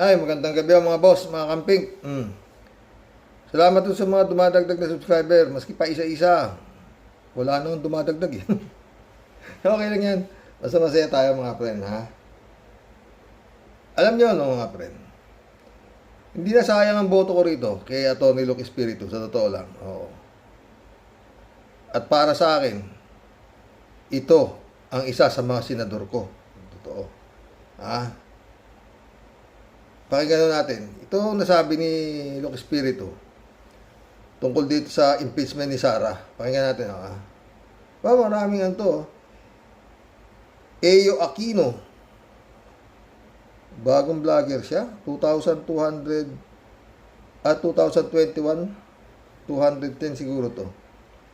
Ay, magandang gabi mga boss, mga kamping. Salamat po sa mga dumadagdag na subscriber, maski pa isa-isa. Wala nang dumadagdag eh. Okay lang yan. Basta masaya tayo mga friend, ha? Alam nyo, no, mga friend? Hindi na sayang ang boto ko rito kay Atty. Luke Espiritu, sa totoo lang. Oo. At para sa akin, ito ang isa sa mga senador ko. Totoo. Ha? Pakinggan natin. Ito ang nasabi ni Luke Espiritu tungkol dito sa impeachment ni Sara. Pakinggan natin. Maraming anto. Eyo Aquino. Bagong vlogger siya. 2,200 at 2021 210 siguro to.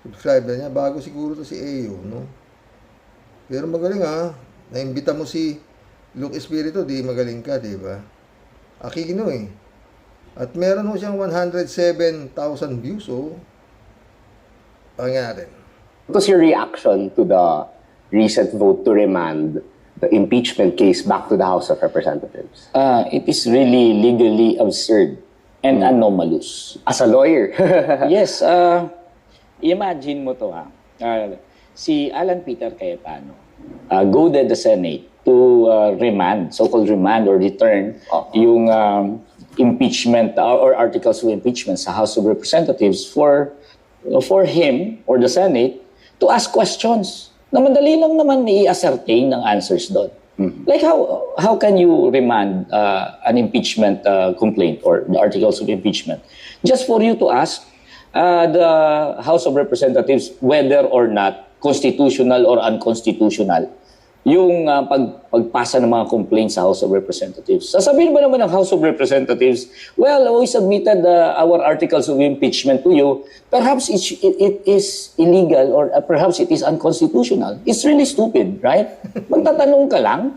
Subscriber niya. Bago siguro to si Eyo, no? Pero magaling, ha. Naimbita mo si Luke Espiritu, di magaling ka, di ba? Aquino eh. At meron mo siyang 107,000 views, oh. Pakinggan natin. What was your reaction to the recent vote to remand the impeachment case back to the House of Representatives? It is really legally absurd and anomalous. As a lawyer. Yes, imagine mo to si Alan Peter Cayetano goaded the Senate to remand, so-called remand or return yung impeachment or articles of impeachment sa House of Representatives for him or the Senate to ask questions na madali lang naman i-ascertain ng answers doon. Like how can you remand an impeachment complaint or the articles of impeachment just for you to ask the House of Representatives whether or not constitutional or unconstitutional yung pagpasa ng mga complaints sa House of Representatives. Sasabihin ba naman ng House of Representatives, well, we submitted our articles of impeachment to you, perhaps it is illegal or perhaps it is unconstitutional. It's really stupid, right? Magtatanong ka lang,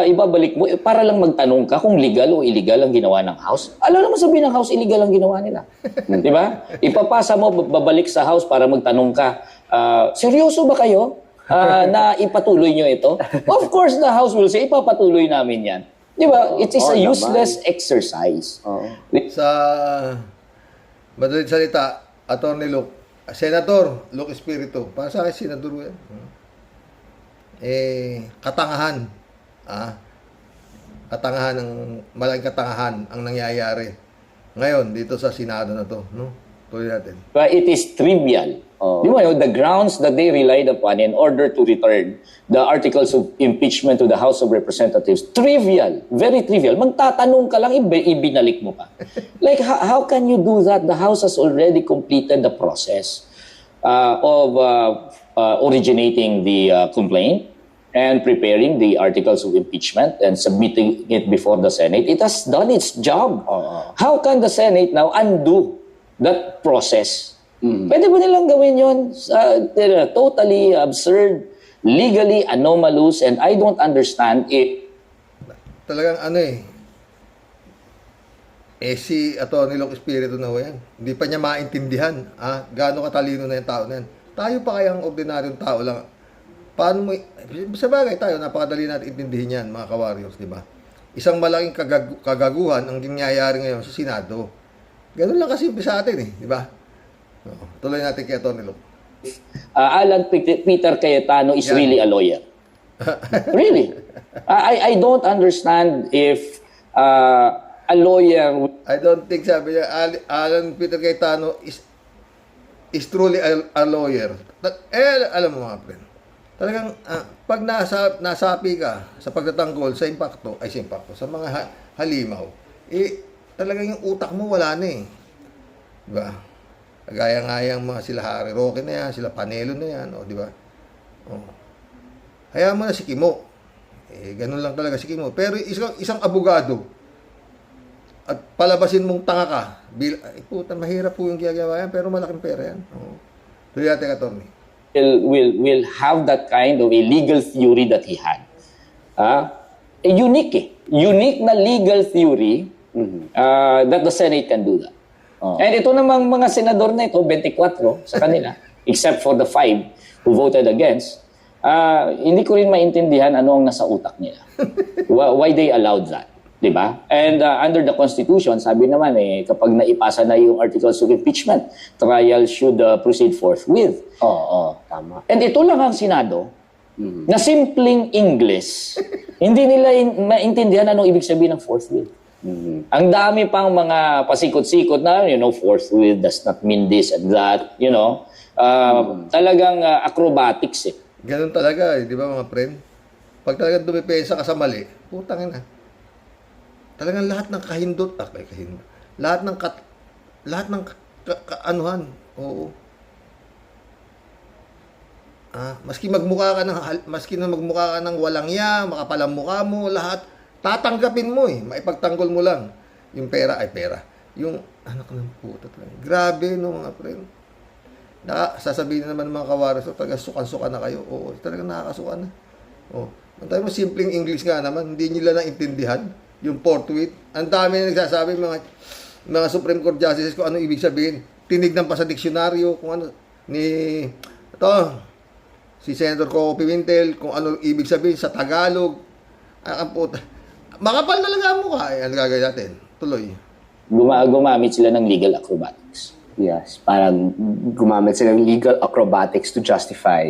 ibabalik mo, para lang magtanong ka kung legal o illegal ang ginawa ng House. Alam naman sabihin ng House, illegal ang ginawa nila. Di ba? Ipapasa mo, babalik sa House para magtanong ka, seryoso ba kayo? Na ipatuloy nyo ito? Of course, the House will say, ipapatuloy namin yan. Di ba? It is a useless exercise. Sa madaling salita, Atty. Luke, Senator Luke Espiritu, para sa akin, senador yan. Katangahan. Katangahan, malaking katangahan ang nangyayari ngayon dito sa Senado na to. No? Tuloy natin. But it is trivial. Di ba, the grounds that they relied upon in order to return the articles of impeachment to the House of Representatives, trivial, very trivial. Magtatanong ka lang, ibinalik mo pa. Like, how can you do that? The House has already completed the process of originating the complaint and preparing the articles of impeachment and submitting it before the Senate. It has done its job. How can the Senate now undo that process? Pwede ba nilang gawin yun? Totally absurd, legally anomalous, and I don't understand it. Talagang si Atty. Luke Espiritu na ho yan. Hindi pa niya maintindihan gaano katalino na yung tao na yan. Tayo pa kayang ordinaryong tao lang. Paano mo, sa bagay tayo, napakadali natin intindihin yan, mga ka-warriors, di ba? Isang malaking kagaguhan ang nangyayari ngayon sa Senado. Ganun lang kasimple sa atin di ba? Tuloy natin kay Atty. Luke. Alan Peter Cayetano is really a lawyer. Really. I don't understand if a lawyer... I don't think, sabi niya, Alan Peter Cayetano is truly a lawyer. Alam mo mga friend, talagang pag nasapi ka sa pagtatanggol sa impacto, sa mga halimaw, talagang yung utak mo wala na diba? Kagaya nga yung mga sila Harry Roque na yan, sila Panelo na yan, di ba? Hayaan mo na si Kimo. Ganun lang talaga si Kimo. Pero isang abogado, at palabasin mong tanga ka, puta, mahirap po yung ginagawa yan, pero malaking pera yan. Tuloy natin, attorney. Will have that kind of a legal theory that he had. Unique na legal theory that the Senate can do that. And ito namang mga senador na ito, 24 sa kanila, except for the 5 who voted against, hindi ko rin maintindihan ano ang nasa utak nila. Why they allowed that. Di ba? And under the Constitution, sabi naman kapag naipasa na yung articles of impeachment, trial should proceed forthwith. Oo, tama. And ito lang ang Senado, na simpleng English, hindi nila maintindihan anong ibig sabihin ng forthwith. Ang dami pang mga pasikot-sikot na, forthwith does not mean this and that, talagang acrobatics eh. Ganun talaga, di ba mga friend? Pag talagang dumipensa ka sa mali, putang ina. Talagang lahat ng kahindot, lahat ng anuhan, oo. Maski na magmukha ka ng walang ya, makapalang mukha mo, lahat, tatanggapin mo maipagtanggol mo lang. Yung pera ay pera. Yung, anak ng puta talaga. Grabe, no, mga friend. Sasabihin na naman ng mga kawaras, talaga sukan-sukan na kayo. Oo, talagang nakakasukan na. Oo. Ang tayo mo, simpleng English nga naman, hindi nila naintindihan. Yung forthwith. Ang dami na nagsasabi, mga Supreme Court Justices, kung ano ibig sabihin. Tinignan pa sa diksyonaryo, kung ano, si Senator Coco Pimentel, kung ano ibig sabihin sa Tagalog. Ang puta. Makapal talaga ang mukha. Ano gagawin natin? Tuloy. Gumamit sila ng legal acrobatics. Yes, parang gumamit sila ng legal acrobatics to justify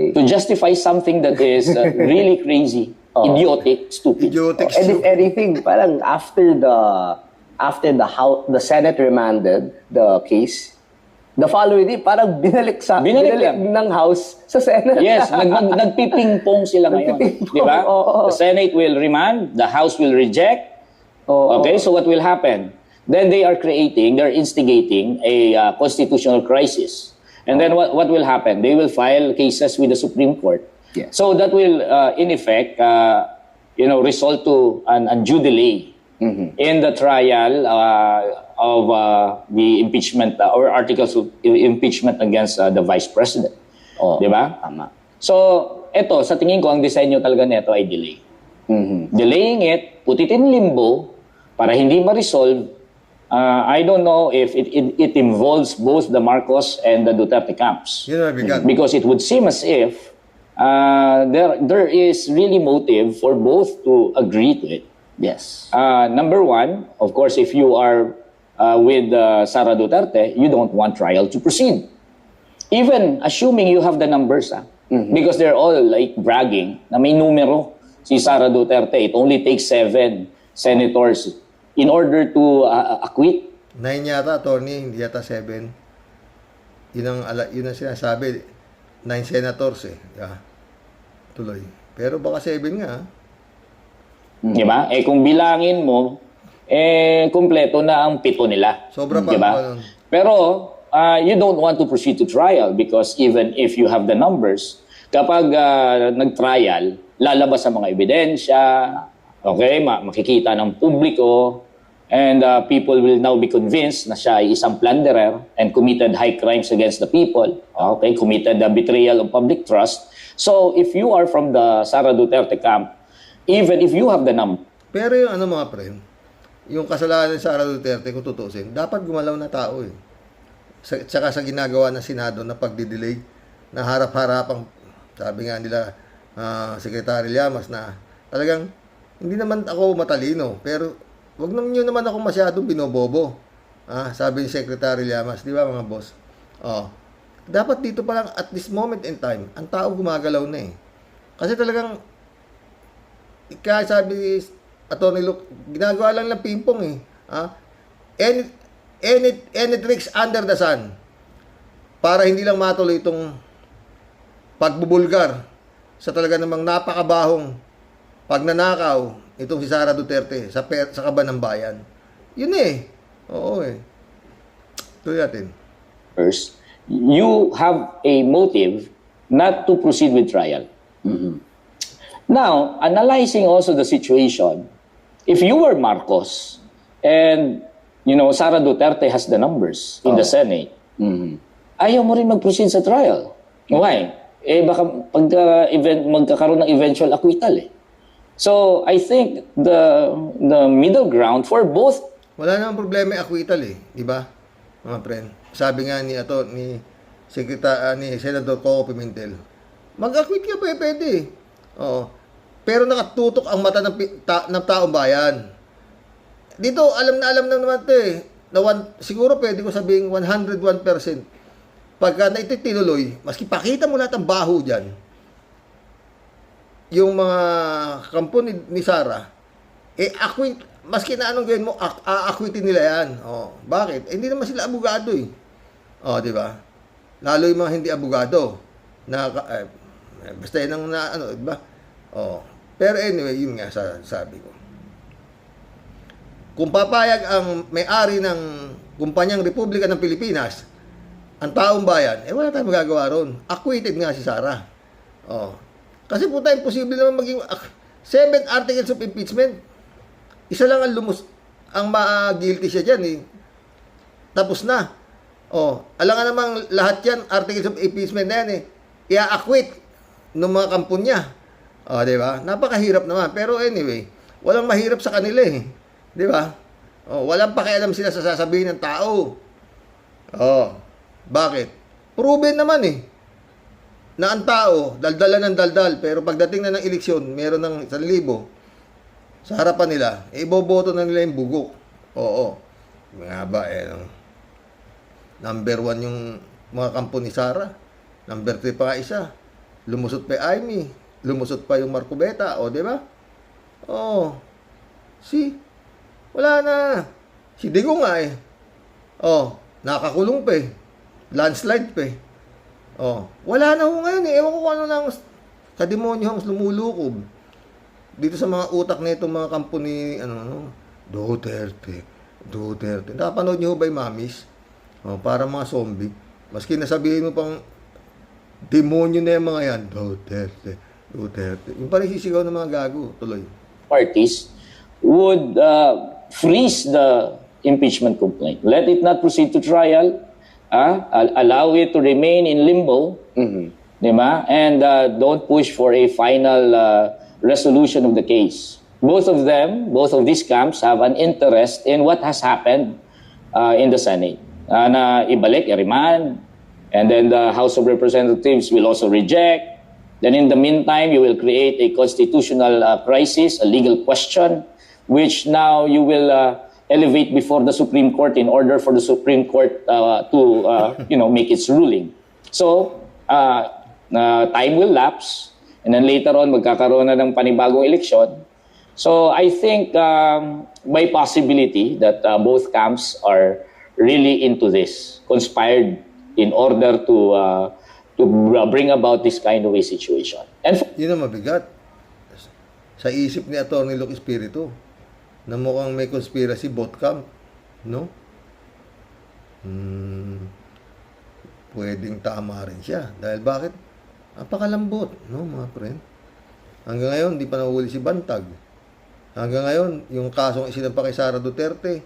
something that is really crazy, idiotic, stupid. And if anything, parang after the Senate remanded the case, the following day, parang binalik ng House sa Senate. Yes, nagpiping-pong sila ngayon. Di ba? The Senate will remand, the House will reject. Okay, so what will happen? Then they're instigating a constitutional crisis. And then what will happen? They will file cases with the Supreme Court. Yes. So that will, in effect, result to an undue delay in the trial of the impeachment or articles of impeachment against the Vice President. Di ba? Tama. So, eto, sa tingin ko, ang design nyo talaga nito ay delay. Delaying it, put it in limbo, para hindi ma-resolve. I don't know if it involves both the Marcos and the Duterte camps. Yun ang bigat. Because it would seem as if there is really motive for both to agree to it. Yes. Number one, of course, if you are with Sara Duterte, you don't want trial to proceed. Even assuming you have the numbers, because they're all like bragging na may numero si Sara Duterte. It only takes 7 senators in order to acquit. 9 yata, attorney, hindi yata 7. Yun ang sinasabi. 9 senators Tuloy. Pero baka 7 nga. Di ba? Kung bilangin mo, kumpleto na ang 7 nila. Sobra pa. Di ba? Pero, you don't want to proceed to trial because even if you have the numbers, kapag nag-trial, lalabas ang mga ebidensya, okay, makikita ng publiko, and people will now be convinced na siya ay isang plunderer and committed high crimes against the people. Okay, committed the betrayal of public trust. So, if you are from the Sara Duterte camp, even if you have the number. Pero yung mga friend, yung kasalanan ni Sara Duterte, kung tutusin, dapat gumalaw na tao Tsaka sa ginagawa ng Senado na pagdidelay, na harap-harapang, sabi nga nila, Secretary Llamas, na talagang, hindi naman ako matalino, pero wag nyo naman ako masyadong binobobo. Sabi ni Secretary Llamas, di ba mga boss? Dapat dito pa lang, at this moment in time, ang tao gumagalaw na Kasi talagang, kaya sabi Atty. Luke, ginagawa lang ng pingpong Any tricks under the sun para hindi lang matuloy itong pagbubulgar sa talaga namang napakabahong pagnanakaw itong si Sara Duterte sa kaban ng bayan. Yun Oo Tuloy natin. First, you have a motive not to proceed with trial. Now, analyzing also the situation, if you were Marcos and Sara Duterte has the numbers in the Senate, ayaw mo rin mag-proceed sa trial. Why? Baka magkakaroon ng eventual acquittal So, I think the middle ground for both. Wala namang problema yung acquittal di ba? Mga friend. Sabi nga ni Senator Coco Pimentel, mag-acquit ka pwede. Oo. Pero nakatutok ang mata ng taong bayan. dito, alam na naman ito eh. Siguro pwede ko sabihin 101%. Pagka na ito tinuloy, maski pakita mo lahat ng baho dyan, yung mga kampo ni Sara, maski na anong gawin mo, a-acquittin nila yan. Oh, bakit? Hindi naman sila abogado eh. Oh, di ba? Lalo yung mga hindi abogado. Basta yan ang di ba? Oh. Pero anyway, yun nga sabi ko. Kung papayag ang may-ari ng kumpanyang Republika ng Pilipinas, ang taong bayan, wala tayong magagawa ron. Acquitted nga si Sara. Oh. Kasi puta, imposible naman maging 7 articles of impeachment. Isa lang ang ma-guilty siya dyan eh. Tapos na. Oh, alam nga namang lahat yan, articles of impeachment na yan eh. I-acquit ng mga kampon niya. Oh, di ba? Napakahirap naman. Pero anyway, walang mahirap sa kanila eh. Di ba? Oh, walang pakialam sila sa sasabihin ng tao. Oh, bakit? Proven naman eh. Na ang tao, daldalan ng daldal, pero pagdating na ng eleksyon, meron ng 1,000 sa harapan nila, iboboto na nila yung bugok. Oo. Nga ba, number 1 yung mga kampo ni Sara. Number 3 pa nga isa. Lumusot pa Amy. Lumusot pa yung Marcobeta. O, di ba? Oo. Wala na. Si Digo nga eh. Oh, nakakulong pa eh. Landslide pa eh. Oh, wala na ho ngayon eh. Ewan ko kung ano lang kademonyo ang lumulukob dito sa mga utak nito mga kampo ni Duterte. Napanood niyo ba yung Mamis? Oh, para mga zombie. Maski nasabihin mo pang demonyo na yung mga yan. Duterte. Yung parang sisigaw ng mga gago. Tuloy. Parties would freeze the impeachment complaint. Let it not proceed to trial. Allow it to remain in limbo. Di ba? And don't push for a final resolution of the case. Both of these camps have an interest in what has happened in the Senate. Na ibalik, i-remand, and then the House of Representatives will also reject. Then in the meantime, you will create a constitutional crisis, a legal question, which now you will elevate before the Supreme Court in order for the Supreme Court to make its ruling. So, time will lapse, and then later on, magkakaroon na ng panibagong eleksyon. So, I think by possibility that both camps are really into this, conspired in order to bring about this kind of a situation. And yun ang mabigat. Sa isip ni Atty. Luke Espiritu, na mukhang may conspiracy both camp, no? Pwedeng tama rin siya. Dahil bakit? Napakalambot, no, mga friend? Hanggang ngayon, di pa nahuli si Bantag. Hanggang ngayon, yung kasong isinampa kay Sara Duterte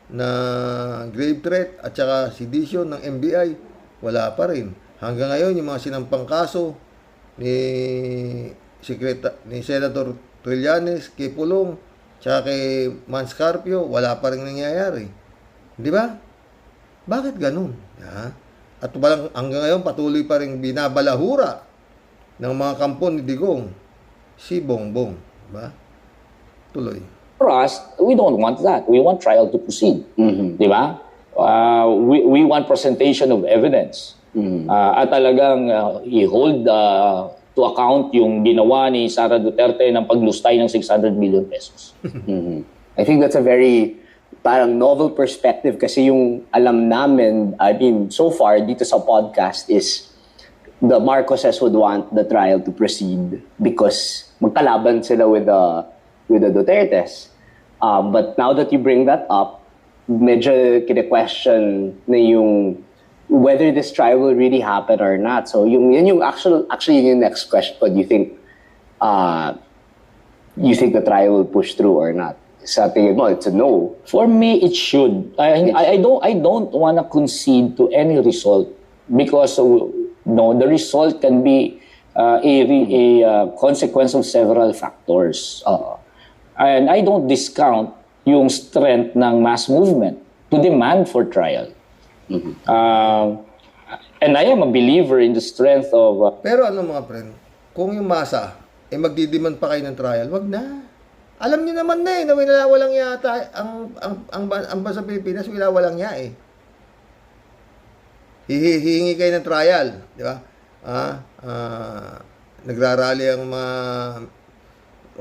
na grave threat at saka sedition ng NBI, wala pa rin. Hanggang ngayon, yung mga sinampang kaso ni Senator Trillanes, kay Pulong, tsaka kay Manscarpio, wala pa rin nangyayari. Di ba? Bakit ganun? Ha? At hanggang ngayon, patuloy pa rin binabalahura ng mga kampo ni Digong, si Bongbong. Diba? Tuloy. for us, we don't want that. We want trial to proceed. Di ba? We want presentation of evidence. At talagang i-hold to account yung ginawa ni Sara Duterte ng paglustay ng 600 million pesos. I think that's a very parang novel perspective kasi yung alam namin, I mean, so far dito sa podcast is the Marcoses would want the trial to proceed because magkalaban sila with the Dutertes. But now that you bring that up, medyo kine-question na yung whether this trial will really happen or not. So yun yung actually yung next question. Do you think the trial will push through or not? Sa tingin mo, it's a no. For me, it should. I don't want to concede to any result because the result can be a consequence of several factors. And I don't discount yung strength ng mass movement to demand for trial. And I am a believer in the strength of... Pero ano mga friend, kung yung masa, magdidemand pa kayo ng trial, wag na. Alam niyo naman na na winawalang yata ang bansa Pilipinas, winawalang ya eh. Hihingi kayo ng trial, di ba? Nagrarally ang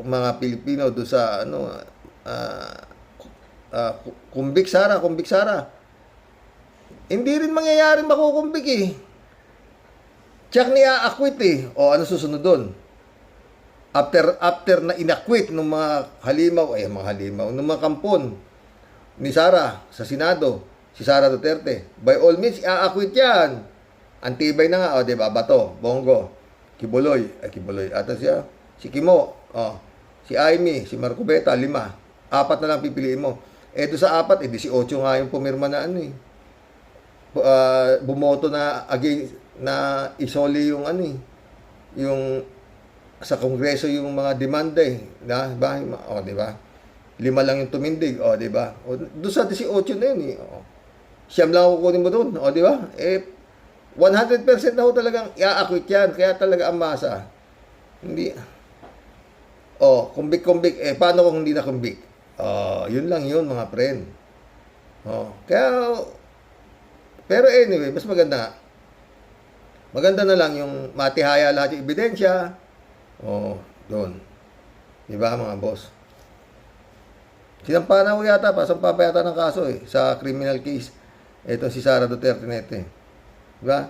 mga Pilipino do sa kumbik Sara. Hindi rin mangyayari makukumbik eh. Check niya acquit eh. O ano susunod doon? After na inakwit ng mga halimaw, ng mga kampon ni Sara sa Senado, si Sara Duterte, by all means, i-acquit yan. Antibay na nga, o, diba, Bato, Bongo, Kibuloy, ata siya, si Kimo, si Aimee, si Marcobeta, 5. 4 na lang pipiliin mo. Doon sa 4, 18 nga yung pumirma na bumoto na against, na isoli yung yung sa Kongreso yung mga demanda ba? Di ba? 5 lang yung tumindig, di ba? Doon sa 18 na yun Siyam lang kukunin mo doon, di ba? 100% na ho talagang i-acquit yan, kaya talaga ang masa. Hindi. Kumbik. Paano kung hindi na kumbik? Yun lang yun, mga friend. Kaya, pero anyway, mas maganda. Maganda na lang yung matihaya lahat yung ebidensya. Doon. Diba, mga boss? Sinampa na ho yata, pasampa pa yata ng kaso sa criminal case. Ito si Sara Duterte na ito Diba?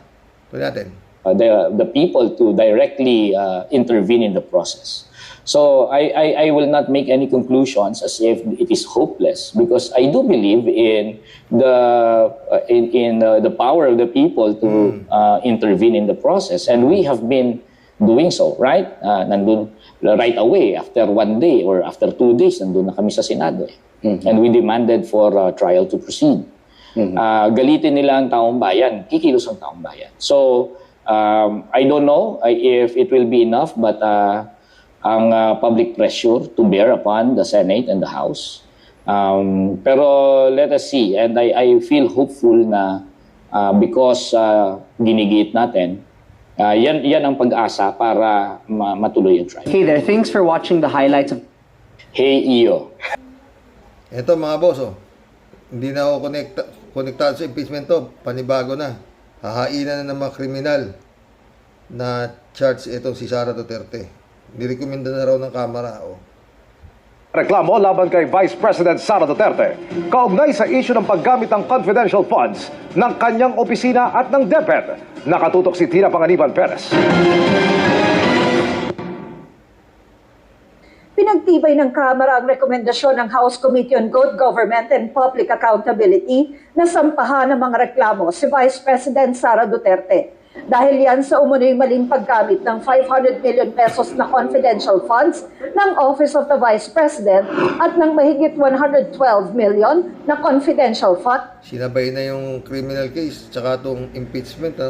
Ito natin. The people to directly intervene in the process. So I will not make any conclusions as if it is hopeless, because I do believe in the power of the people to intervene in the process, and we have been doing so, right? Nandun right away after 1 day or after 2 days, nandun na kami sa Senado and we demanded for trial to proceed. Galitin nila ang taong bayan, kikilos ang taong bayan. So I don't know if it will be enough, but ang public pressure to bear upon the Senate and the House. Pero let us see, and I feel hopeful na because ginigit natin, yan ang pag-asa para matuloy yung trial. Hey there, thanks for watching the highlights of... Hey, Iyo. Ito mga boss, hindi na ako konektado sa impeachment to. Panibago na. Hahainan na ng mga kriminal na charge itong si Sara Duterte. Nirekomenda na raw ng Kamara. Reklamo laban kay Vice President Sara Duterte kaugnay sa issue ng paggamit ng confidential funds ng kanyang opisina at ng DepEd. Nakatutok si Tina Panganiban Perez. Pinagtibay ng Kamara ang rekomendasyon ng House Committee on Good Government and Public Accountability na sampahan ng mga reklamo si Vice President Sara Duterte. Dahil yan sa umunoy maling paggamit ng 500 million pesos na confidential funds ng Office of the Vice President at ng mahigit 112 million na confidential funds Sinabay na yung criminal case tsaka itong impeachment.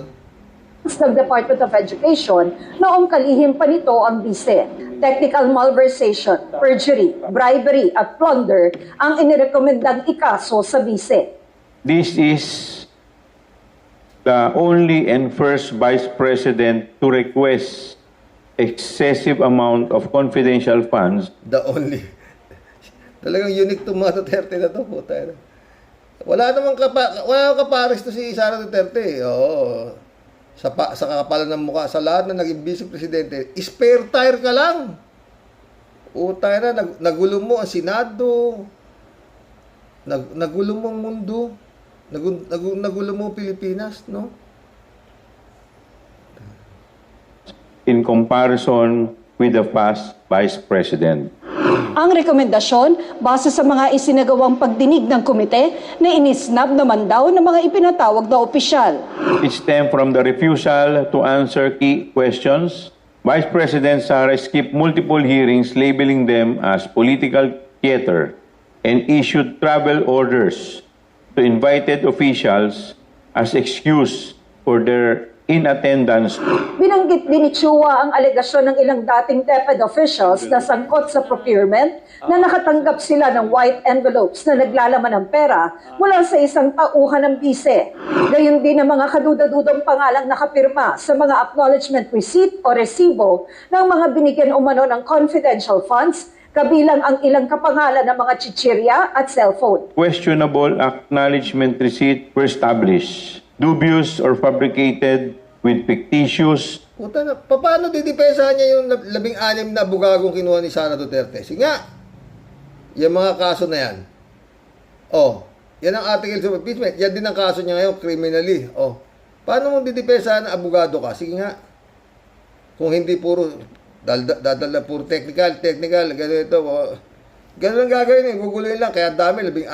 ng Department of Education noong kalihim pa nito ang bise. Technical malversation, perjury, bribery at plunder ang inirekomendang ikaso sa bise. This is the only and first Vice President to request excessive amount of confidential funds. The only. Talagang unique to mga Duterte na to. Puta. Wala namang kapares to si Sara Duterte. Sa kakapalan ng mukha, sa lahat na naging vice presidente, spare tire ka lang. Utay na, nagulo mo ang Senado, nagulo mo ang mundo, nagulo mo Pilipinas, no? In comparison with the past Vice President. Ang rekomendasyon, base sa mga isinagawang pagdinig ng komite na inisnab naman daw ng mga ipinatawag na opisyal. It stemmed from the refusal to answer key questions. Vice President Sara skipped multiple hearings labeling them as political theater and issued travel orders to invited officials as excuse for their inattendance. Binanggit din ni Chua ang alegasyon ng ilang dating DepEd officials na sangkot sa procurement na nakatanggap sila ng white envelopes na naglalaman ng pera mula sa isang tauhan ng bise. Gayon din ang mga kadudadudong pangalang nakapirma sa mga acknowledgement receipt o resibo ng mga binigyan umano ng confidential funds kabilang ang ilang kapangalan ng mga chichirya at cellphone. Questionable acknowledgement receipt were established. Dubious or fabricated with fictitious. Puta na, paano didepensahan niya yung 16 na bugagong kinuha ni Sara Duterte? Sige nga, yung mga kaso na yan. Oh, yan ang article of impeachment. Yan din ang kaso niya ngayon, criminally. Oh, paano mo didepensahan na abogado ka? Sige nga. Kung hindi puro, dadala puro technical, ganito. Oh. Ganun ang gagawin eh, guguluhin lang. Kaya dami, 16.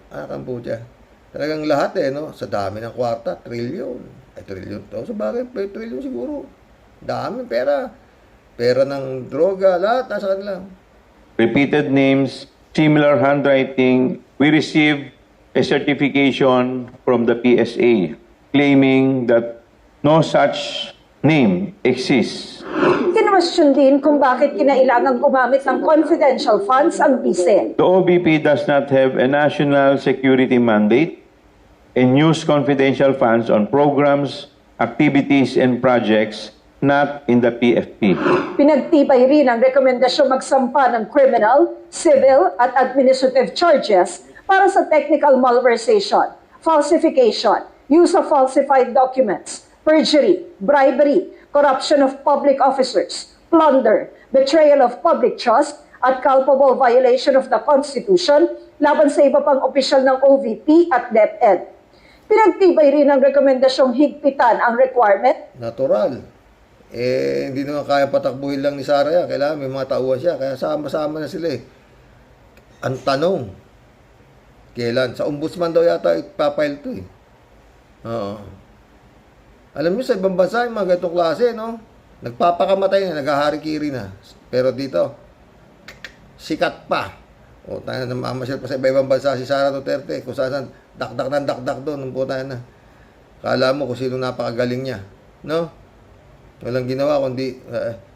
Kampucha. Talagang lahat no? Sa dami ng kwarta, trillion. Trillion to. So bakit? Trillion siguro. Dami pera. Pera ng droga, lahat nasa kanila. Repeated names, similar handwriting. We received a certification from the PSA claiming that no such name exists. Kinwestiyon din kung bakit kinailangang gumamit ng confidential funds ang BISE. The OBP does not have a national security mandate and use confidential funds on programs, activities, and projects not in the PFP. Pinagtibay rin ang rekomendasyong magsampa ng criminal, civil at administrative charges para sa technical malversation, falsification, use of falsified documents, perjury, bribery, corruption of public officers, plunder, betrayal of public trust, at culpable violation of the Constitution laban sa iba pang opisyal ng OVP at DepEd. Pinagtibay rin ang rekomendasyong higpitan ang requirement. Natural. Hindi naman kaya patakbuhin lang ni Sara yan. Kailangan may mga tauhan siya. Kaya sama-sama na sila eh. Ang tanong, kailan? Sa ombudsman daw yata ipapile to eh. Oo. Alam niyo sa ibang bansa, yung mga ganitong klase, no? Nagpapakamatay na, naghahari-kiri na. Pero dito, sikat pa. O tayo na mamasyal pa sa iba-ibang bansa si Sara Duterte. Kung saan dakdak doon, po tayo na. Kala mo kung sino napakagaling niya. No? Walang ginawa kundi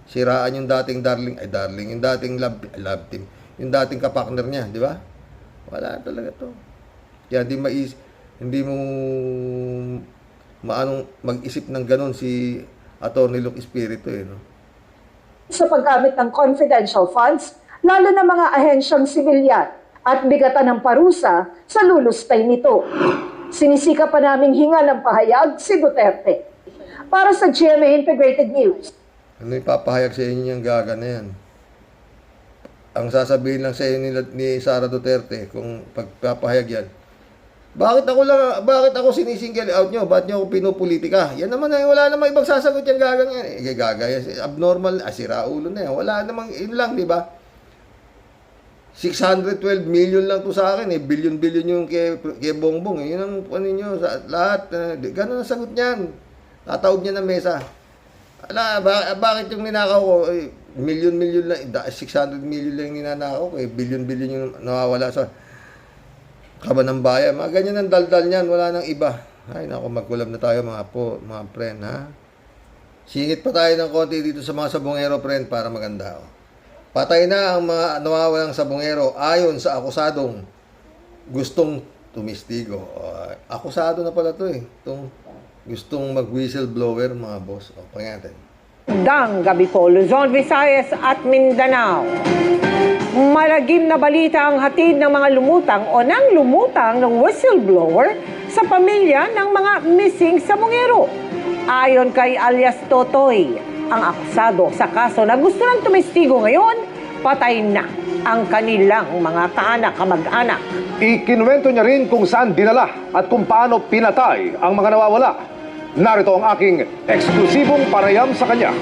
siraan yung dating darling, yung dating love team, yung dating kapartner niya, di ba? Wala talaga to. Kaya hindi mo maanong mag-isip ng ganun si Atty. Luke Espiritu no? Sa paggamit ng confidential funds, lalo na mga ahensyang sibilyan at bigatan ng parusa sa lulustay nito. Sinisika pa naming hinga ng pahayag si Duterte. Para sa GMA Integrated News. Ano ipapahayag sa inyo yung gaga na yan? Ang sasabihin lang sa inyo ni Sara Duterte kung pagpapahayag yan, bakit ako sinisingle out nyo? Bakit nyo ako pinupolitika? Yan naman wala namang ibang sasagot yung gagang yan. Gaga yan, abnormal, siraulo na yan. Wala namang, yun lang, di ba? 612 million lang to sa akin billion yung kay Bongbong Yun ang ano niyo sa lahat. Ganun ang sagot niyan. Tataob niya ng mesa. Bakit yung ninakaw ko million lang 600 million lang ninanakaw ko billion yung nawawala sa kaban ng bayan. Mga ganyan ang daldal niyan, wala nang iba. Ay nako, magkulab na tayo mga friend ha. Singit pa tayo ng konti dito sa mga sabongero friend para maganda. Patay na ang mga nawawalang sabongero ayon sa akusadong gustong tumistigo. Akusado na pala to Itong gustong mag-whistleblower mga boss. Pangyatin. Dang gabi po, Luzon, Visayas at Mindanao. Malagim na balita ang hatid ng mga lumutang o nang lumutang ng whistleblower sa pamilya ng mga missing sabongero. Ayon kay alias Totoy, ang akusado sa kaso na gusto ng tumistigo ngayon, patay na ang kanilang mga kaanak, kamag-anak. Ikinuwento niya rin kung saan dinala at kung paano pinatay ang mga nawawala. Narito ang aking eksklusibong parayam sa kanya.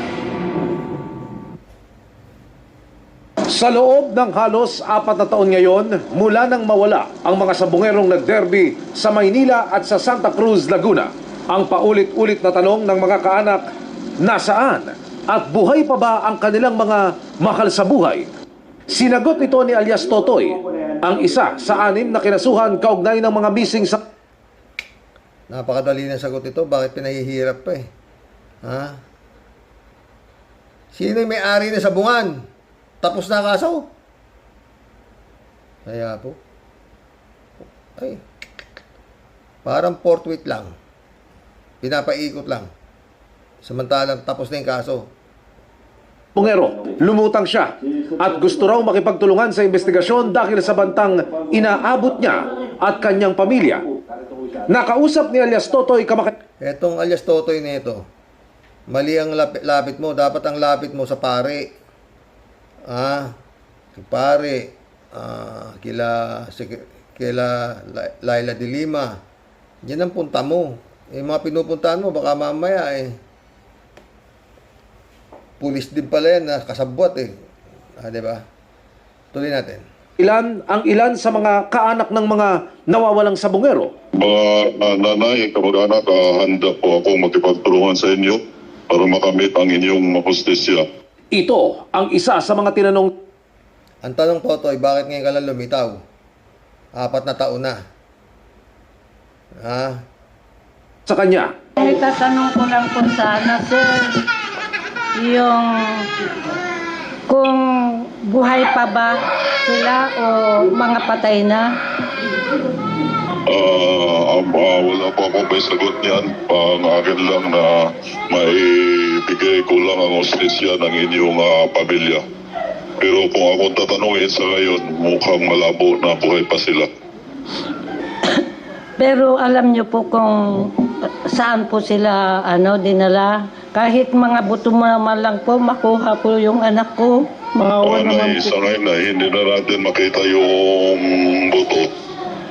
Sa loob ng halos 4 na taon ngayon, mula nang mawala ang mga sabongerong nagderby sa Maynila at sa Santa Cruz, Laguna, ang paulit-ulit na tanong ng mga kaanak, nasaan? At buhay pa ba ang kanilang mga mahal sa buhay? Sinagot nito ni alias Totoy, ang isa sa 6 na kinasuhan kaugnay ng mga missing sa... Napakadali na sagot ito. Bakit pinahihirap pa Ha? Sino yung may-ari na sabungan? Tapos na kaso? Kaya po. Ay. Parang forthwith lang. Pinapaikot lang. Samantalang tapos na yung kaso. Bungero, lumutang siya at gusto raw makipagtulungan sa investigasyon dahil sa bantang inaabot niya at kanyang pamilya. Nakausap ni alias Totoy Etong alias Totoy nito, mali ang lapit mo. Dapat ang lapit mo sa pare. Si pare, kila Laila de Lima. Diyan ang punta mo. Mga pinupuntahan mo, baka mamaya pulis din pala yan na kasabwat diba? Tuloy natin. Ilan sa mga kaanak ng mga nawawalang sabungero. Mga nanay, kamag-anak, handa po ako makipagtulungan sa inyo para makamit ang inyong hostesya. Ito ang isa sa mga tinanong. Ang tanong, Totoy, bakit ngayon ka lang lumitaw? 4 na taon na. Sa kanya. Nagtatanong ko lang kung sana, sir, yung kung buhay pa ba sila o mga patay na? Wala pa akong may sagot niyan. Ang akin lang na maibigay ko lang ang hostesya ng inyong pamilya. Pero kung akong tatanungin sa ngayon, mukhang malabo na buhay pa sila. Pero alam niyo po kung saan po sila dinala? Kahit mga buto mo naman lang po, makuha po yung anak ko. Maawa naman po. Sa ngayon na hindi na natin makita yung buto.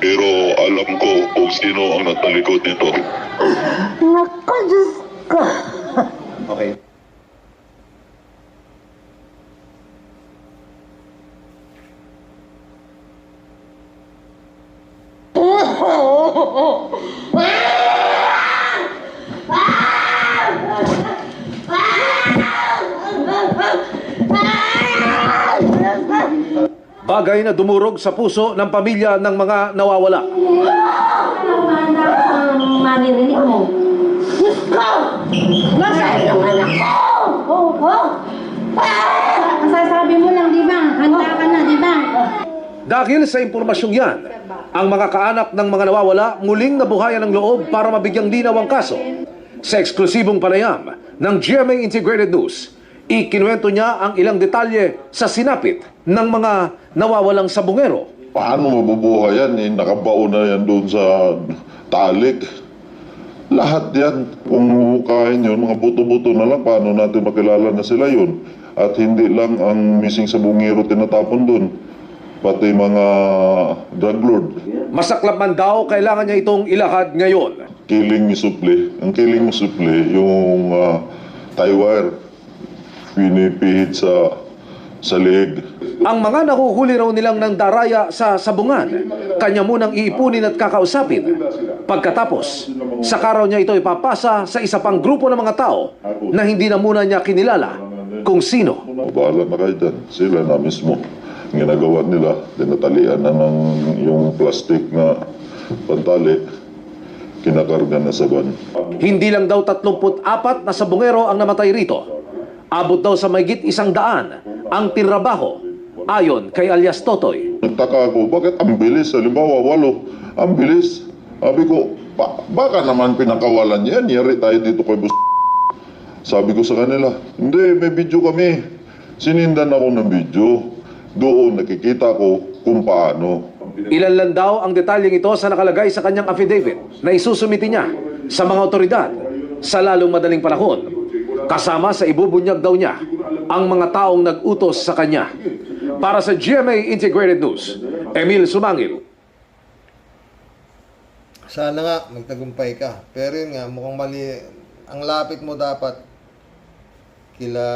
Pero alam ko kung sino ang natalikod nito. Naku, Diyos ko. Okay. Bagay na dumurog sa puso ng pamilya ng mga nawawala. Maririnig mo. Diyos ko! Nasaan yung anak ko? Masasabi mo lang, di ba? Handa ka na, di ba? Dahil sa impormasyong yan, ang mga kaanak ng mga nawawala muling nabuhayan ng loob para mabigyang linaw ang kaso. Sa eksklusibong panayam ng GMA Integrated News, ikinuwento niya ang ilang detalye sa sinapit ng mga nawawalang sabungero. Paano mabubuhay yan? Nakabaon na yan doon sa talik. Lahat yan, kung hukahin yun, mga buto-buto na lang, paano natin makilala na sila yun? At hindi lang ang missing sabungero tinatapon doon, pati mga drug lord. Masaklap man daw, kailangan niya itong ilahad ngayon. Killing misupli. Ang killing misupli, yung tie wire, pinipihit sa leg. Ang mga nahuhuli raw nilang ng daraya sa sabungan, kanya munang iipunin at kakausapin. Pagkatapos, saka raw niya ito ipapasa sa isa pang grupo ng mga tao na hindi na muna niya kinilala kung sino. Bahala na kayo dyan. Sila na mismo. Ginagawa nila, tinatalian na ng yung plastic na pantali, kinakarga na sa van. Hindi lang daw 34 na sabungero ang namatay rito. Abot daw sa mahigit 100 ang tinrabaho, ayon kay alias Totoy. Nagtaka ako, bakit ang bilis? Halimbawa, 8, ang bilis. Sabi ko, baka naman pinakawalan yan. Yari tayo dito kay Bus. Sabi ko sa kanila, hindi, may video kami. Sinindan ako ng video. Doon nakikita ko kung paano. Ilan lang daw ang detalyeng ito sa nakalagay sa kanyang affidavit na isusumiti niya sa mga otoridad sa lalong madaling panahon. Kasama sa ibubunyag daw niya ang mga taong nag-utos sa kanya. Para sa GMA Integrated News, Emil Sumangil. Sana nga magtagumpay ka. Pero yun nga, mukhang mali. Ang lapit mo dapat kila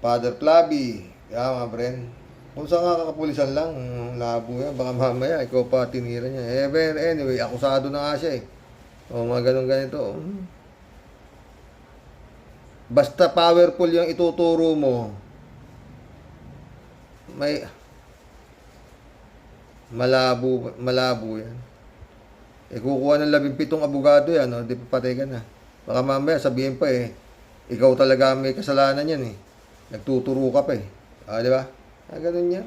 Father Flavi. Mga friend. Kung saan nga kakapulisan lang, labo yan. Baka mamaya, ikaw pa tinira niya. Anyway, akusado na nga siya mga ganito. Basta powerful yung ituturo mo, may malabo yan. Kukuha ng 17 abogado yan, di patay ka na. Baka mamaya sabihin pa ikaw talaga may kasalanan yan Nagtuturo ka pa di ba? Ganun yan.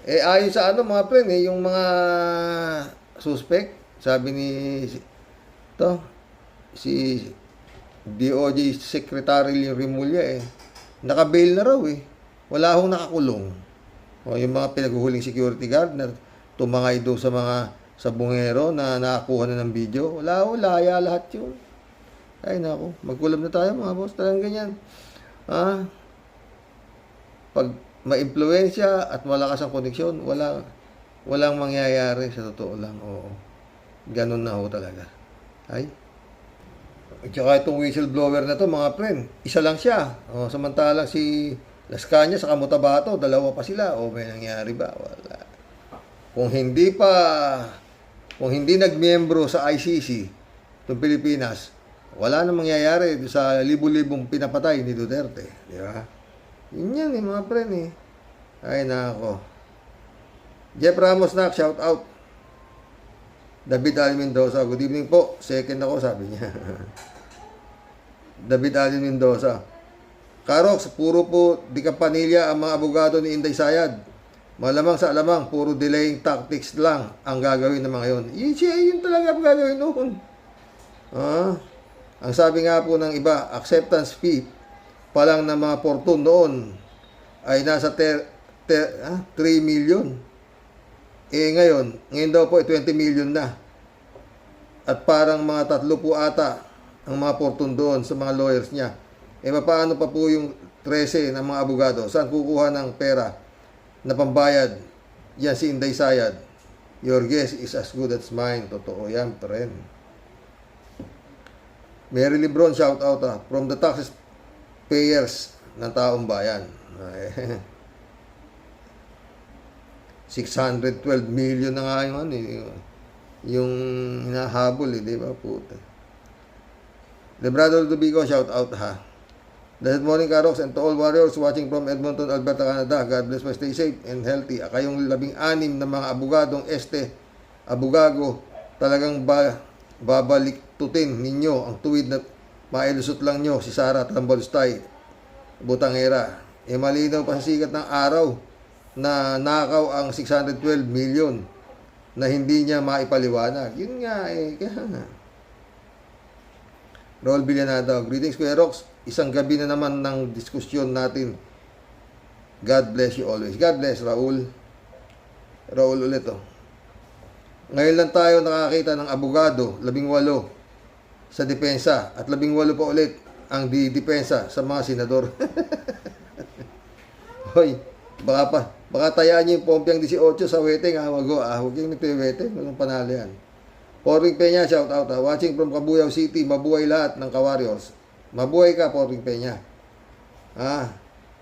Ayon sa mga friend, yung mga suspect, sabi ni si DOJ Secretary Rimulya Naka-bail na raw eh. Wala akong nakakulong. O yung mga pinaghuhuling security guard na tumangay doon sa mga sabungero na nakakuha na ng video. Wala, laya lahat yun. Ay nako, magkulab na tayo mga boss. Talagang ganyan. Pag ma-impluensya at malakas ang koneksyon, walang mangyayari sa totoo lang. Oo. Ganun na ho talaga. Ay. At saka itong whistleblower na to, mga friend, isa lang siya. O, samantalang si Las Cañas sa Mutabato, dalawa pa sila. O, may nangyari ba? Wala. Kung hindi nagmiyembro sa ICC, itong Pilipinas, wala na mangyayari sa libu-libong pinapatay ni Duterte. Di ba? Yun yan mga friend eh. Ay nako. Jeff Ramos nak, shout out. David Ali Mendoza, good evening po. Second ako, sabi niya. David Ali Mendoza. Karox, puro po di Campanilla ang mga abogado ni Inday Sayad. Malamang sa alamang, puro delaying tactics lang ang gagawin ng mga yun. Yun talaga ang gagawin noon. Ang sabi nga po ng iba, acceptance fee pa lang ng mga portun noon ay nasa 3 million. Ngayon daw po 20 million na. At parang mga 3 po ata ang mga portun doon sa mga lawyers niya. Paano pa po yung 13 ng mga abogado? Saan kukuha ng pera na pambayad? Yan si Inday Sayad. Your guess is as good as mine. Totoo yan, friend. Mary Lebron, shout out from the taxes payers ng taong bayan. 612 million na nga yung hinahabol di ba puta. Lebrado Dubigo, shout out Good morning Karox and to all warriors watching from Edmonton, Alberta, Canada. God bless, stay safe and healthy. Kayong 16 na mga abogadong abogago, talagang babaliktutin ninyo ang tuwid na mailusot lang nyo si Sara Tambalustay Butangera. Malinaw pa sa sikat ng araw na nakaw ang 612 million na hindi niya maipaliwanag. Yun nga Raul Villanada, greetings Kuya Rox. Isang gabi na naman ng diskusyon natin. God bless you always. God bless Raul. Raul ulit Ngayon lang tayo nakakita ng abogado, 18 sa depensa at 18 pa ulit ang depensa sa mga senador. Hoy, baka tayaan niyo yung Pompiang 18 sa weteng huwag yung nagpe-weteng, walang panalo yan. Poring Peña, shout out watching from Cabuyao City, mabuhay lahat ng ka-warriors. Mabuhay ka, Poring Peña.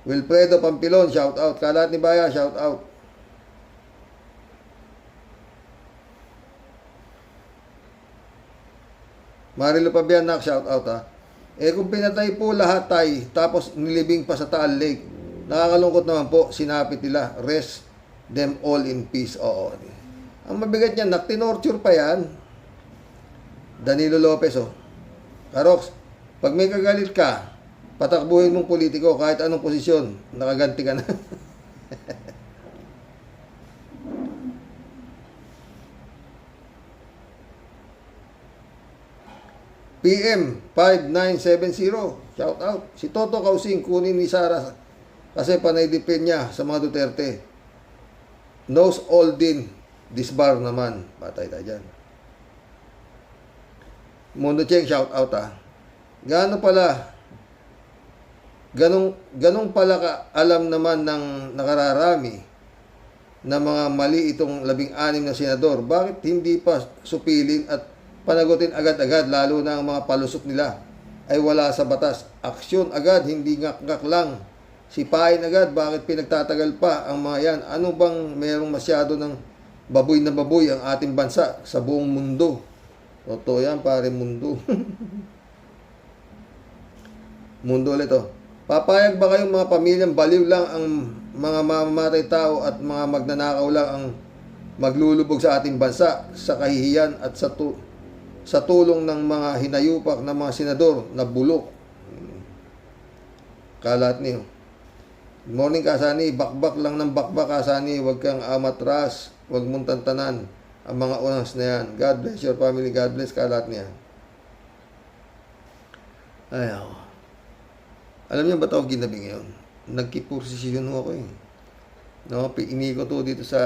Wilfredo Pampilon, shout out. Kalat ni Baya, shout out. Marilo Pabianak, shout out kung pinatay po lahat tapos nilibing pa sa Taal Lake, nakakalungkot naman po, sinapit nila, rest them all in peace. Oo. Ang mabigat niyan, naktinorture pa yan. Danilo Lopez Karox, pag may kagalit ka, patakbuhin mong politiko kahit anong posisyon, nakaganti ka na. PM 5970, shout out. Si Toto Kausing, kunin ni Sara kasi panay depend niya sa mga Duterte. Knows all din, disbar naman. Patay tayo dyan. Mundo Cheng, shout out Ganong pala ka alam naman ng nakararami na mga mali itong 16 na senador. Bakit hindi pa supilin at panagutin agad-agad, lalo na ang mga palusot nila ay wala sa batas? Aksyon agad, hindi ngak-ngak lang. Sipain agad, bakit pinagtatagal pa ang mga yan? Ano bang merong masyado ng baboy na baboy ang ating bansa sa buong mundo? Totoo yan, pare, mundo. Mundo ulit Papayag ba kayong mga pamilyang baliw lang ang mga mamamatay tao at mga magnanakaw lang ang maglulubog sa ating bansa sa kahihiyan at sa tulong ng mga hinayupak ng mga senador na bulok? Kalat niyo. Good morning Kasani, bakbak lang ng bakbak Kasani, huwag kang amatras, huwag mong tantanan ang mga unas na yan. God bless your family, God bless. Kalat niya. Ay ako. Alam niyo ba't ako ginabi ngayon? Nagkipursisyon ako eh. No, inikot to dito sa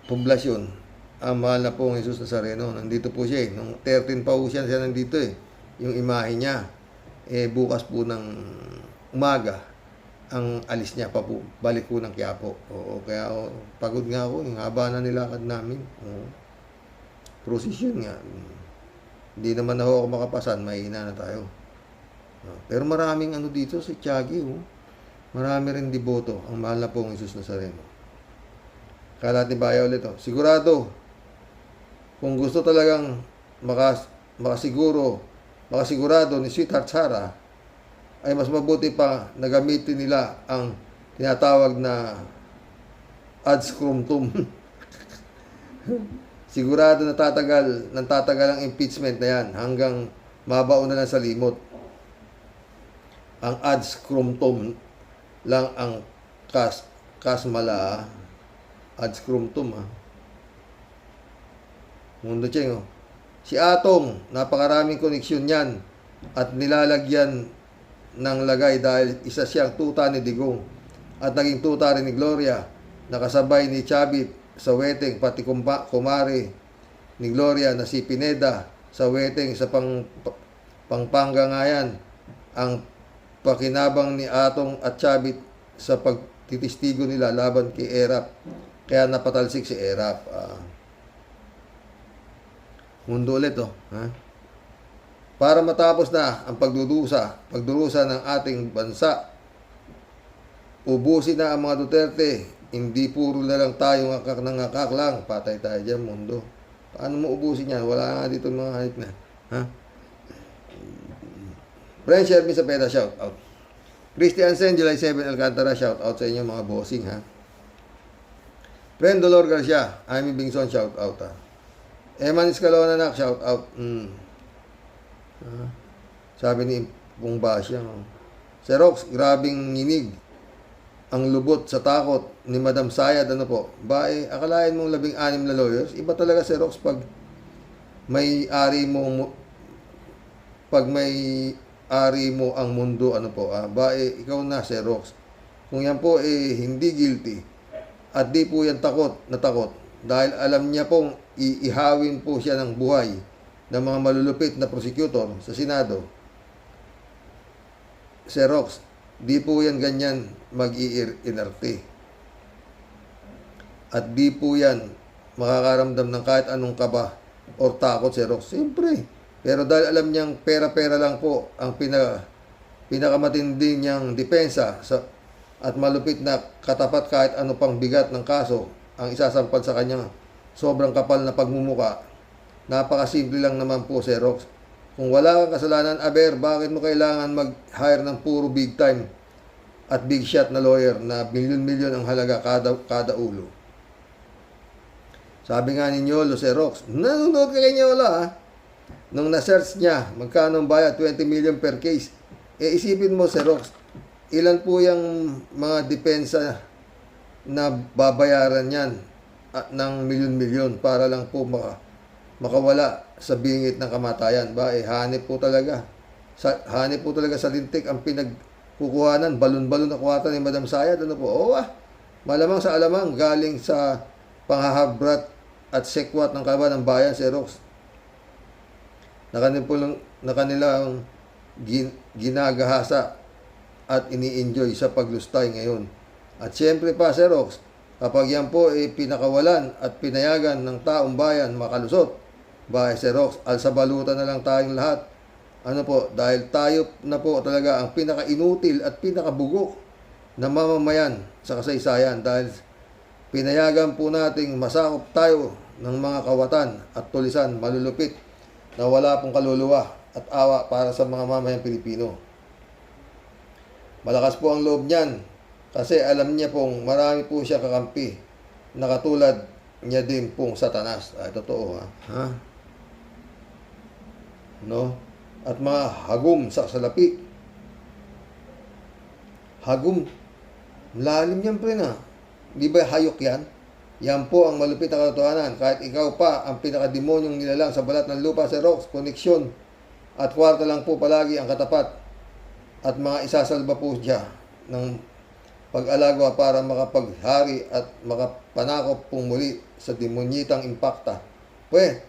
poblasyon. Ang mahal na pong Jesus Nazareno. Nandito po siya eh. Nung 13 pa po siya nandito eh. Yung imahe niya. Bukas po ng umaga, ang alis niya pa po. Balik po ng Quiapo. Oo, kaya pagod nga ako. Yung haba na nilakad namin. Prosesyon nga. Hindi naman ako makapasan. Mahina na tayo. Pero maraming ano dito sa Tiago. Marami rin deboto ang mahal na pong Jesus Nazareno. Kaya natin baya ulit. Sigurado, kung gusto talagang makasigurado ni Sweetheart Sara, ay mas mabuti pa na gamitin nila ang tinatawag na ad scrutum. Sigurado na tatagal ang impeachment na yan hanggang mabaon na lang sa limot. Ang ad scrutum lang ang kasmala. Ad scrutum Mundo Cheng Si Atong, napakaraming koneksyon yan at nilalagyan ng lagay dahil isa siyang tuta ni Digong at naging tuta rin ni Gloria, nakasabay ni Chavit sa wedding, pati kumari ni Gloria na si Pineda sa wedding sa Pampanga nga yan. Ang pakinabang ni Atong at Chavit sa pagtitistigo nila laban kay Erap, kaya napatalsik si Erap. Mundo ulit Para matapos na ang pagdurusa ng ating bansa, ubusin na ang mga Duterte. Hindi puro na lang tayo ngakak lang. Patay tayo dyan, mundo. Paano mo ubusin yan? Wala nga dito mga hanip na. Friend Shermin Sapeda, shout out. Christian Sen, July 7, Alcantara, shout out sa inyo mga bossing Friend Dolor Garcia, Amy Bingson, shout out Eman Escalona, shout out. Sabi ni Pong Basya, Xerox, grabing nginig ang lubot sa takot ni Madam Sayad. Ano po? Akalain mong 16 na lawyers? Iba talaga, Xerox, pag may ari mo ang mundo, ano po? Ikaw na, Xerox. Kung yan po hindi guilty at di po yan takot dahil alam niya pong iihawin po siya ng buhay ng mga malulupit na prosecutor sa Senado. Xerox, di po yan ganyan mag-iinarte. At di po yan makakaramdam ng kahit anong kaba o takot, Xerox. Siyempre. Pero dahil alam niyang pera-pera lang po ang pinakamatindi niyang depensa at malupit na katapat kahit ano pang bigat ng kaso ang isasampal sa kanyang sobrang kapal na pagmumuka. Napakasimple lang naman po, Xerox. Kung wala kang kasalanan, bakit mo kailangan mag-hire ng puro big time at big shot na lawyer na milyon-milyon ang halaga kada ulo? Sabi nga ni Nyolo, Xerox, nanonood ka kay Nyolo Nung na-search niya, magkano ang bayad? 20 million per case. Isipin mo, Xerox, ilan po yung mga depensa na babayaran yan ng milyon-milyon para lang po makawala sa bingit ng kamatayan. Hanip po talaga sa lintik ang pinagkukuhanan, balon-balon na kuwatan ni Madam Sayad. Ano po? Malamang sa alamang galing sa panghahabrat at sekwat ng kaban ng bayan, Xerox. Na kanilang ginagahasa at ini-enjoy sa paglustay ngayon. At siyempre pa, Xerox, kapag yan po pinakawalan at pinayagan ng taong bayan makalusot, Xerox, alsabalutan na lang tayong lahat. Ano po, dahil tayo na po talaga ang pinaka-inutil at pinaka-bugok na mamamayan sa kasaysayan dahil pinayagan po nating masakop tayo ng mga kawatan at tulisan malulupit na wala pong kaluluwa at awa para sa mga mamayang Pilipino. Malakas po ang loob niyan kasi alam niya pong marami po siya kakampi na katulad niya din pong Satanas. Totoo No? At mga hagum sa salapi. Hagum. Lalim yan pre na. Di ba hayok yan? Yan po ang malupit na katotohanan. Kahit ikaw pa ang pinakademonyong nilalang sa balat ng lupa, Xerox, koneksyon At kwarta lang po palagi ang katapat at mga isasalba po siya ng pag-alagwa para makapaghari at makapanakop pong muli sa demonyitang impakta.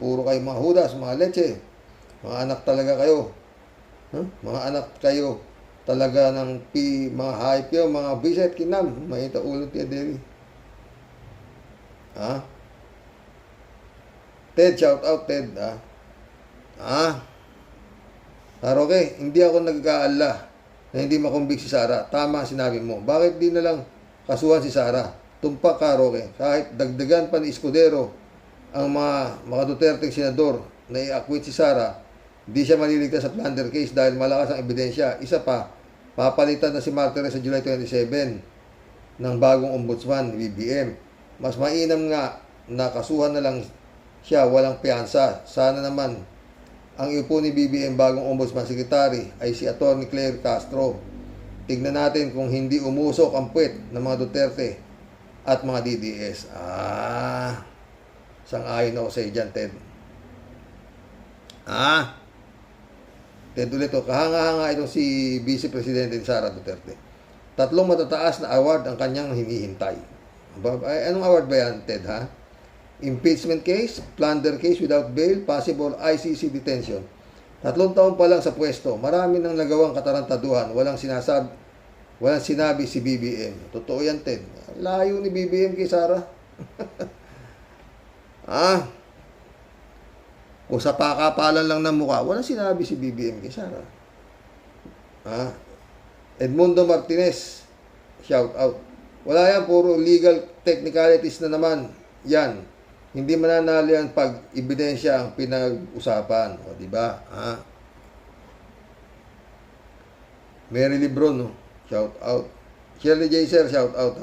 Puro kayo mga hudas, mga leche, mga anak talaga kayo. Mga anak kayo talaga ng mga hype yun, mga biset kinam, may taulot ya deri. Ted, shout out Ted. Okay, hindi ako nag-aalala na hindi makumbik si Sara. Tama sinabi mo. Bakit di na lang kasuhan si Sara? Tumpak ka, Roque. Kahit dagdagan pa ni Escudero ang mga Duterte senador na i-acquit si Sara, di siya maliligtas sa plunder case dahil malakas ang ebidensya. Isa pa, papalitan na si Martires sa July 27 ng bagong ombudsman, BBM. Mas mainam nga na kasuhan na lang siya, walang piyansa. Sana naman ang iupo ni BBM bagong ombudsman secretary ay si Atty. Claire Castro. Tignan natin kung hindi umusok ang puwet ng mga Duterte at mga DDS. Sang-ayon ako sa iyo dyan, Ted. Ted ulit o. Kahanga-hanga itong si Vice President Sara Duterte. 3 matataas na award ang kanyang hinihintay. Anong award ba yan, Ted, ha? Impeachment case, plunder case without bail, possible ICC detention. 3 taon pa lang sa pwesto, marami nang nagawang katarantaduhan, walang sinabi si BBM. Totoo yan, Ted. Layo ni BBM kay Sara. Kung sa pakapalan lang ng mukha, walang sinabi si BBM kay Sara. Edmundo Martinez, shout out. Wala yan, puro legal technicalities na naman. Yan. Hindi mananalo yan pag ebidensya ang pinag-usapan. O, diba? Mary Lebron, no? Shout out. Shirley J. Sir, shout out,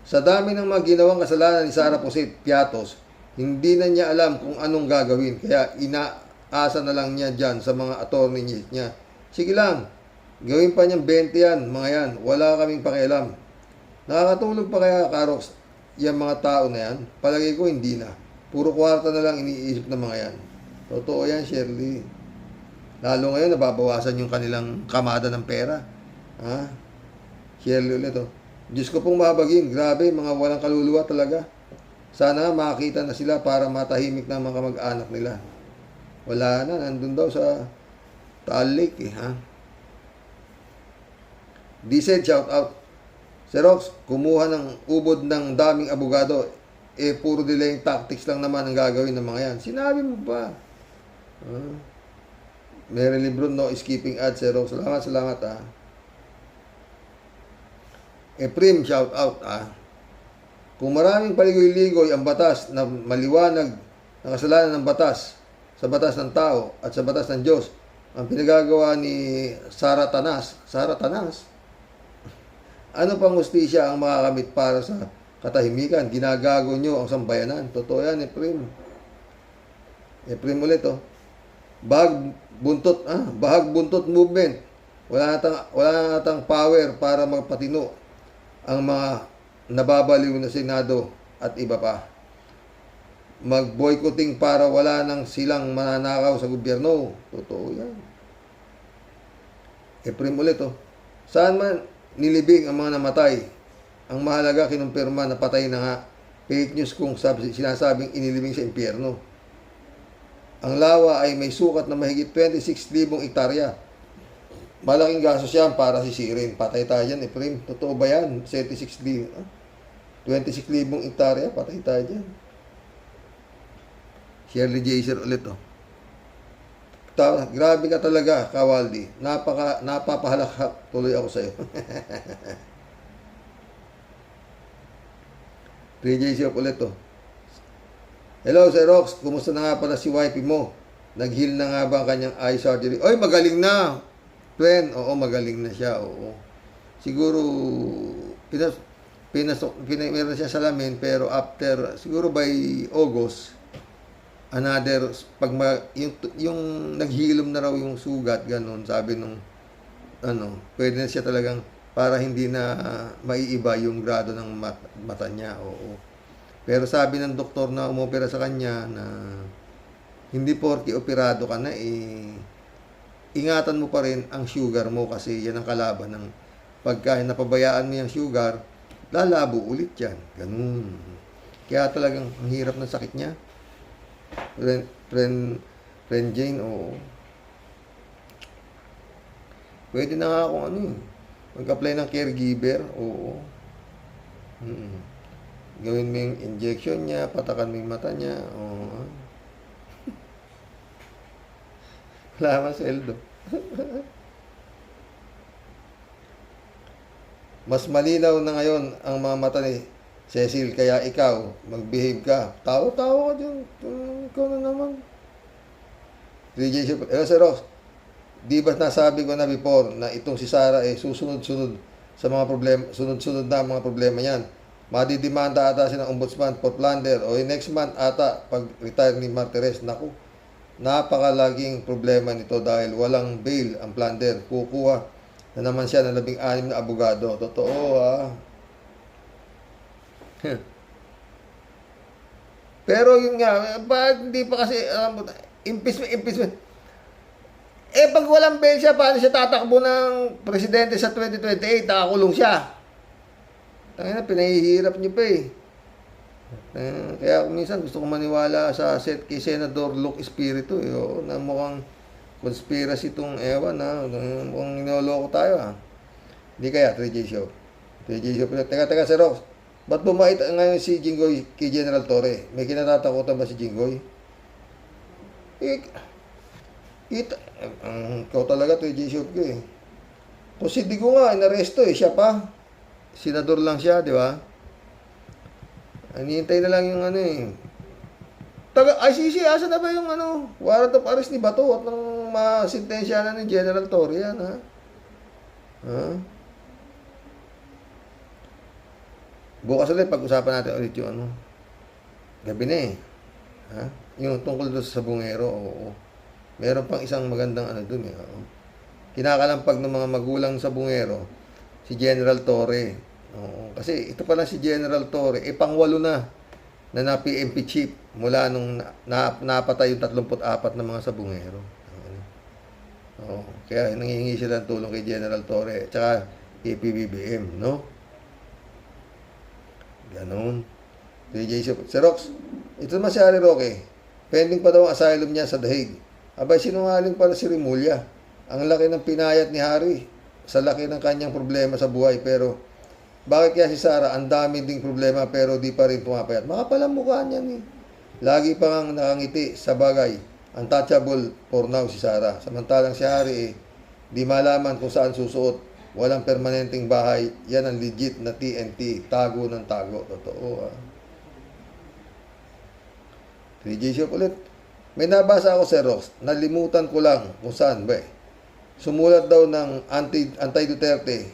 Sa dami ng mga ginawang kasalanan ni Sara Pusit Piatos, hindi na niya alam kung anong gagawin. Kaya inaasa na lang niya dyan sa mga attorney niya. Sige lang, gawin pa niyang 20 yan, mga yan. Wala kaming pakialam. Nakakatulog pa kaya, Karox, yung mga tao na yan? Palagay ko hindi na. Puro kwarta na lang iniisip ng mga yan. Totoo yan, Shirley. Lalo ngayon, nababawasan yung kanilang kamada ng pera. Shirley ulit, Diyos ko pong mabaging. Grabe, mga walang kaluluwa talaga. Sana makakita na sila para matahimik ng mga mag-anak nila. Wala na, nandun daw sa Taal Lake, Diesel, shout out. Xerox, kumuha ng ubod ng daming abogado. Puro delaying tactics lang naman ang gagawin ng mga yan. Sinabi mo pa. Mary Lebron, no skipping ads, Xerox. Salamat, Prim, shout out, Kung maraming paligoy-ligoy ang batas na maliwanag na kasalanan ng batas sa batas ng tao at sa batas ng Diyos, ang pinagagawa ni Sara Tanas, ano pang hustisya ang makakamit para sa katahimikan? Ginagago nyo ang sambayanan. Totoo yan, Prim. Prim ulit, Bahag buntot movement. Wala natang power para magpatino ang mga nababaliw na Senado at iba pa. Mag-boycotting para wala nang silang mananakaw sa gobyerno. Totoo yan. Prim ulit, Saan man nilibing ang mga namatay. Ang mahalaga, kinumpirma na patay na nga. Fake news kung sinasabing inilibing sa impyerno. Ang lawa ay may sukat na mahigit 26,000 hektarya. Malaking gastos yan para sisirin. Patay tayo dyan, Prim. Totoo ba yan? 26,000 hektarya, patay tayo dyan. Shirley Jaser ulit, Grabe ka talaga, Kawaldi. Napapahalakak tuloy ako sa'yo. 3J ulit, Hello, Sir Rox. Kumusta na nga pala si wifey mo? Nag-heal na nga ba ang kanyang eye surgery? Oy, magaling na! Twen, oo, magaling na siya, oo. Siguro, meron siya salamin, pero after, siguro by August, another, yung naghilom na raw yung sugat, ganun, sabi nung, pwede na siya talagang, para hindi na maiiba yung grado ng mata niya, oo. Pero sabi ng doktor na umopera sa kanya, na hindi porke operado ka na, ingatan mo pa rin ang sugar mo kasi yan ang kalaban ng pagka napabayaan mo yung sugar, lalabo ulit yan. Ganun. Kaya talagang ang hirap ng sakit niya. Friend Jane, oo. Pwede na nga akong ano eh. Mag-apply ng caregiver, oo. Gawin mo yung injection niya, patakan mo yung mata niya, oo. Wala man sweldo. Mas malinaw na ngayon ang mga mata ni Cecil, kaya ikaw, mag-behave ka. Tawa-tawa ka dyan. Ikaw na naman. Sir Ross, di ba nasabi ko na before na itong si Sara susunod-sunod sa mga problema, sunod-sunod na mga problema niyan. Madidimanda ata siya ng ombudsman for plunder o next month ata pag retire ni Martires. Naku, napakalaging problema nito dahil walang bail ang plunder. Kukuha na naman siya ng 16 na abogado. Totoo ha. Pero yun nga, hindi pa kasi impeachment. Pag walang bail siya, paano siya tatakbo ng presidente sa 2028? Nakakulong siya. Tangina, pinahihirap niyo pa eh. Kaya minsan gusto ko maniwala sa kay Senador Luke Espiritu eh, na mukhang conspiracy itong ewan ha. Mukhang ninoloko tayo ha. Hindi kaya, 3J Show. 3J Show. Teka, Sir Rox. Ba't bumait ngayon si Jinggoy kay General Torre? May kinatatakutan ba si Jinggoy? Ikaw talaga, 3J Show ko eh. Kung si Digo nga, inaresto eh, siya pa. Senador lang siya, di ba? Anihintay na lang yung ano eh. ICC, asa na ba yung ano? Warrant of arrest ni Bato at nang masintensya na ni General Torre yan, ha? Bukas ulit, pag-usapan natin ulit yung ano. Gabi na eh. Ha? Yung tungkol doon sa bungero, oo. Meron pang isang magandang ano doon eh. Kinakalampag ng mga magulang sa bungero, si General Torre. Oo. Kasi ito pala si General Torre, pang-8 na PMP chief mula nung napatay yung 34 na mga sabungero. Oo. Kaya nangihingi sila ng tulong kay General Torre at saka kay PBBM, no? Ganon. Sir Rox, ito naman si Harry Roque. Pending pa daw ang asylum niya sa The Hague. Abay, sinungaling pala si Rimulya. Ang laki ng pinayat ni Harry sa laki ng kanyang problema sa buhay, pero bakit kaya si Sara ang dami ding problema pero di pa rin pumapayat? Makapalang mukha niyan eh. Lagi pa ngang nakangiti sa bagay. Untouchable for now si Sara. Samantalang si Harry di malaman kung saan susuot. Walang permanenteng bahay. Yan ang legit na TNT. Tago ng tago. Totoo ah. 3J Shop ulit. May nabasa ako, Sir Rox. Nalimutan ko lang kung saan ba eh. Sumulat daw ng anti-Duterte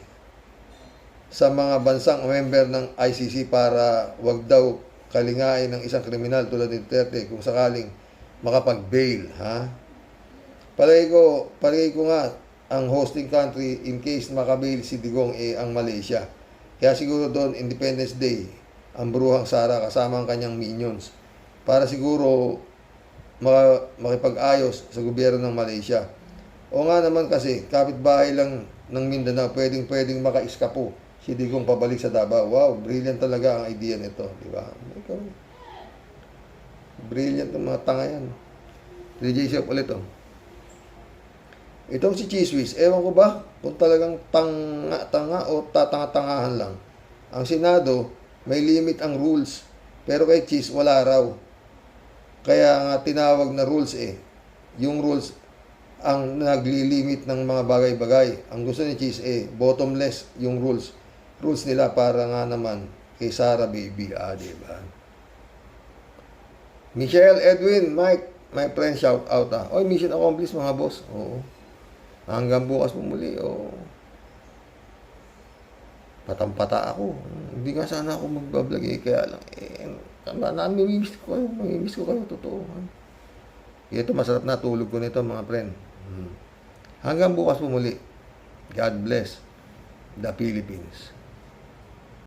sa mga bansang member ng ICC para wag daw kalingain ng isang kriminal tulad ni Duterte kung sakaling makapag-bail, ha? Palagi ko nga ang hosting country in case makabail si Digong ang Malaysia. Kaya siguro doon Independence Day ang Bruhang Sara kasama ang kanyang minions para siguro makipag-ayos sa gobyerno ng Malaysia. O nga naman kasi kapitbahay lang ng Mindanao, pwedeng maka-eskapo si Digong pabalik sa Davao. Wow, brilliant talaga ang idea nito, di ba? Brilliant ng mga tanga yan. 3J Shop ulit oh. Itong si Chiswis, ewan ko ba kung talagang tanga o tatanga-tangahan lang. Ang Senado, may limit ang rules, pero kay Chis wala raw. Kaya nga tinawag na rules eh. Yung rules ang naglilimit ng mga bagay-bagay. Ang gusto ni Chis bottomless yung rules nila para nga naman kay Sara baby, diba? Michelle, Edwin, Mike, my friend, shout out Oy, mission accomplished mga boss. Oo. Hanggang bukas mo muli, patampata ako. Hindi nga sana ako magbablog kaya lang namimiss ko kayo, totoo. Ito, masarap na tulog ko nito mga friend. Hanggang bukas mo muli. God bless the Philippines.